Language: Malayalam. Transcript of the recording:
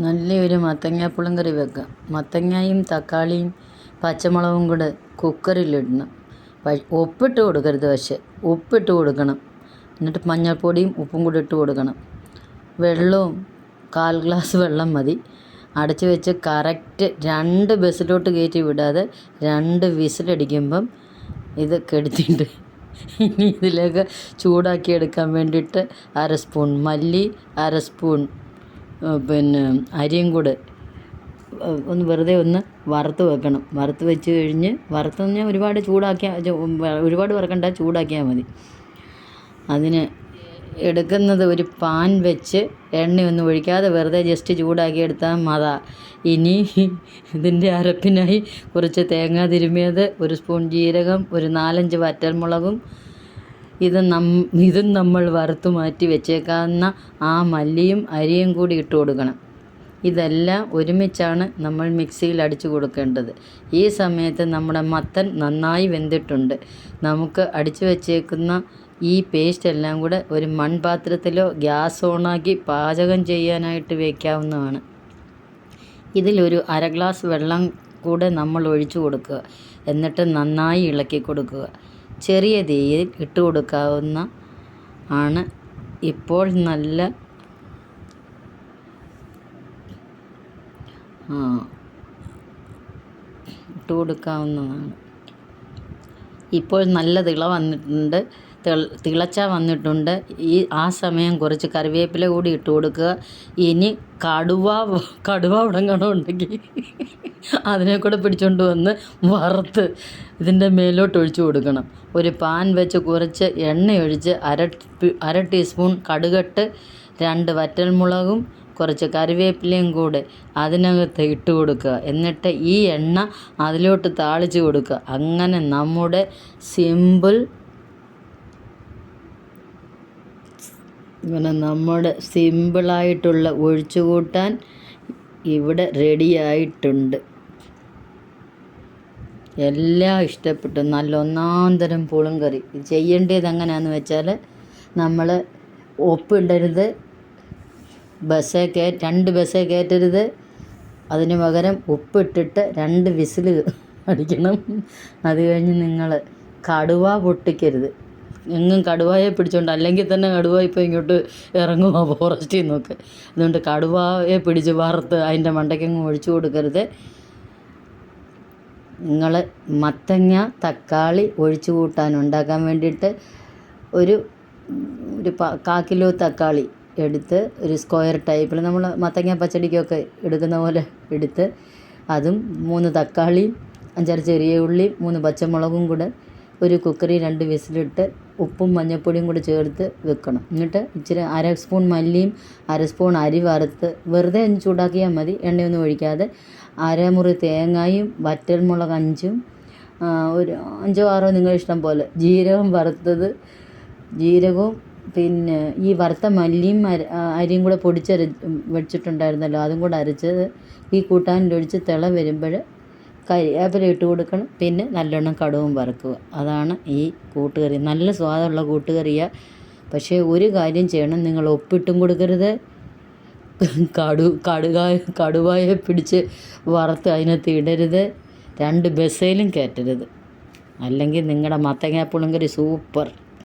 നല്ലൊരു മത്തങ്ങ പുളിങ്കറി വെക്കാം. മത്തങ്ങയും തക്കാളിയും പച്ചമുളകും കൂടെ കുക്കറിലിടണം. ഉപ്പിട്ട് കൊടുക്കരുത്, പക്ഷേ ഉപ്പിട്ട് കൊടുക്കണം. എന്നിട്ട് മഞ്ഞൾപ്പൊടിയും ഉപ്പും കൂടി ഇട്ട് കൊടുക്കണം. വെള്ളവും 1/4 ഗ്ലാസ് വെള്ളം മതി. അടച്ച് വെച്ച് കറക്റ്റ് 2 ബസ്സിലോട്ട് കയറ്റി വിടാതെ 2 വിസിലടിക്കുമ്പം ഇത് കെടുത്തിട്ട് ഇനി ഇതിലേക്ക് ചൂടാക്കി എടുക്കാൻ വേണ്ടിയിട്ട് 1/2 സ്പൂൺ മല്ലി, 1/2 സ്പൂൺ അരിയും കൂടെ വെറുതെ ഒന്ന് വറുത്ത് വെക്കണം. വറുത്ത് വെച്ച് കഴിഞ്ഞ് വറുത്തെന്ന് ഞാൻ ഒരുപാട് വറുക്കണ്ട, ചൂടാക്കിയാൽ മതി. അതിന് എടുക്കുന്നത് ഒരു പാൻ വെച്ച് എണ്ണയൊന്നും ഒഴിക്കാതെ വെറുതെ ജസ്റ്റ് ചൂടാക്കി എടുത്താൽ മതി. ഇനി ഇതിൻ്റെ അരപ്പിനായി കുറച്ച് തേങ്ങ തിരുമ്മിയത്, 1 സ്പൂൺ ജീരകം, ഒരു 4-5 വറ്റൽമുളകും, ഇതും നമ്മൾ വറുത്ത് മാറ്റി വെച്ചേക്കാവുന്ന ആ മല്ലിയും അരിയും കൂടി ഇട്ട് കൊടുക്കണം. ഇതെല്ലാം ഒരുമിച്ചാണ് നമ്മൾ മിക്സിയിൽ അടിച്ചു കൊടുക്കേണ്ടത്. ഈ സമയത്ത് നമ്മുടെ മത്തൻ നന്നായി വെന്തിട്ടുണ്ട്. നമുക്ക് അടിച്ചു വച്ചേക്കുന്ന ഈ പേസ്റ്റ് എല്ലാം കൂടെ ഒരു മൺപാത്രത്തിലോ ഗ്യാസ് ഓണാക്കി പാചകം ചെയ്യാനായിട്ട് വയ്ക്കാവുന്നതാണ്. ഇതിലൊരു 1/2 ഗ്ലാസ് വെള്ളം കൂടെ നമ്മൾ ഒഴിച്ചു കൊടുക്കുക. എന്നിട്ട് നന്നായി ഇളക്കി കൊടുക്കുക. ചെറിയ തീയിൽ ഇട്ട് കൊടുക്കാവുന്ന ആണ്. ഇപ്പോൾ നല്ല ഇട്ട് കൊടുക്കാവുന്നതാണ്. ഇപ്പോൾ നല്ല തിളച്ചാൽ വന്നിട്ടുണ്ട്. ആ സമയം കുറച്ച് കറിവേപ്പില കൂടി ഇട്ട് കൊടുക്കുക. ഇനി കടുവ ഉടങ്ങണം ഉണ്ടെങ്കിൽ അതിനെ കൂടെ പിടിച്ചുകൊണ്ട് വന്ന് വറുത്ത് ഇതിൻ്റെ മേലോട്ട് ഒഴിച്ചു കൊടുക്കണം. ഒരു പാൻ വെച്ച് കുറച്ച് എണ്ണ ഒഴിച്ച് 1/2 ടീസ്പൂൺ കടുകിട്ട് 2 വറ്റൽമുളകും കുറച്ച് കറിവേപ്പിലയും കൂടെ അതിനകത്ത് ഇട്ട് കൊടുക്കുക. എന്നിട്ട് ഈ എണ്ണ അതിലോട്ട് താളിച്ച് കൊടുക്കുക. അങ്ങനെ നമ്മുടെ സിമ്പിളായിട്ടുള്ള ഒഴിച്ചുകൂട്ടാൻ ഇവിടെ റെഡിയായിട്ടുണ്ട്. എല്ലാം ഇഷ്ടപ്പെട്ടു. നല്ല ഒന്നാന്തരം പുളിങ്കറി. ഇത് ചെയ്യേണ്ടത് എങ്ങനെയാണെന്ന് വെച്ചാൽ, നമ്മൾ ഉപ്പിടരുത്, 2 ബസ്സേ കയറ്റരുത്. അതിന് പകരം ഉപ്പിട്ടിട്ട് 2 വിസിൽ അടിക്കണം. അത് കഴിഞ്ഞ് നിങ്ങൾ കടുവ പൊട്ടിക്കരുത്. എങ്ങും കടുവയെ പിടിച്ചോണ്ട്, അല്ലെങ്കിൽ തന്നെ കടുവ ഇപ്പോൾ ഇങ്ങോട്ട് ഇറങ്ങുമോ ഫോറസ്റ്റിൽ നിന്നൊക്കെ. അതുകൊണ്ട് കടുവയെ പിടിച്ച് വറുത്ത് അതിൻ്റെ മണ്ടയ്ക്കെങ്ങും ഒഴിച്ചു കൊടുക്കരുത്. നിങ്ങൾ മത്തങ്ങ തക്കാളി ഒഴിച്ചു കൂട്ടാൻ ഉണ്ടാക്കാൻ വേണ്ടിയിട്ട് ഒരു 1/4 കിലോ തക്കാളി എടുത്ത് ഒരു സ്ക്വയർ ടൈപ്പിൽ നമ്മൾ മത്തങ്ങ പച്ചടിക്കൊക്കെ എടുക്കുന്ന പോലെ എടുത്ത്, അതും 3 തക്കാളിയും 5-6 ചെറിയ ഉള്ളിയും 3 പച്ചമുളകും കൂടെ ഒരു കുക്കറിൽ 2 വിസിലിട്ട് ഉപ്പും മഞ്ഞൾപ്പൊടിയും കൂടി ചേർത്ത് വെക്കണം. എന്നിട്ട് ഇച്ചിരി 1/2 സ്പൂൺ മല്ലിയും 1/2 സ്പൂൺ അരി വറുത്ത് വെറുതെ ഒന്ന് ചൂടാക്കിയാൽ മതി, എണ്ണയൊന്നും ഒഴിക്കാതെ. 1/2 മുറി തേങ്ങയും വറ്റൽമുളക് 5ഉം ഒരു 5-6 നിങ്ങളുടെ ഇഷ്ടം പോലെ ജീരകം ജീരകവും പിന്നെ ഈ വറുത്ത മല്ലിയും അരിയും കൂടെ വെച്ചിട്ടുണ്ടായിരുന്നല്ലോ, അതും കൂടെ അരച്ചത് ഈ കൂട്ടാനിലൊഴിച്ച് തിള വരുമ്പോൾ കരിവേപ്പില ഇട്ട് കൊടുക്കണം. പിന്നെ നല്ലോണം കടുവും വറുക്കുക. അതാണ് ഈ കൂട്ടുകറി. നല്ല സ്വാദുള്ള കൂട്ടുകറിയാണ്. പക്ഷേ ഒരു കാര്യം ചെയ്യണം, നിങ്ങൾ ഉപ്പിട്ടും കൊടുക്കരുത്. കടുവായെ പിടിച്ച് വറുത്ത് അതിനകത്ത് ഇടരുത്. 2 ബസ്സേലും കയറ്റരുത്. അല്ലെങ്കിൽ നിങ്ങളുടെ മത്തങ്ങ പുളിങ്കറി സൂപ്പർ.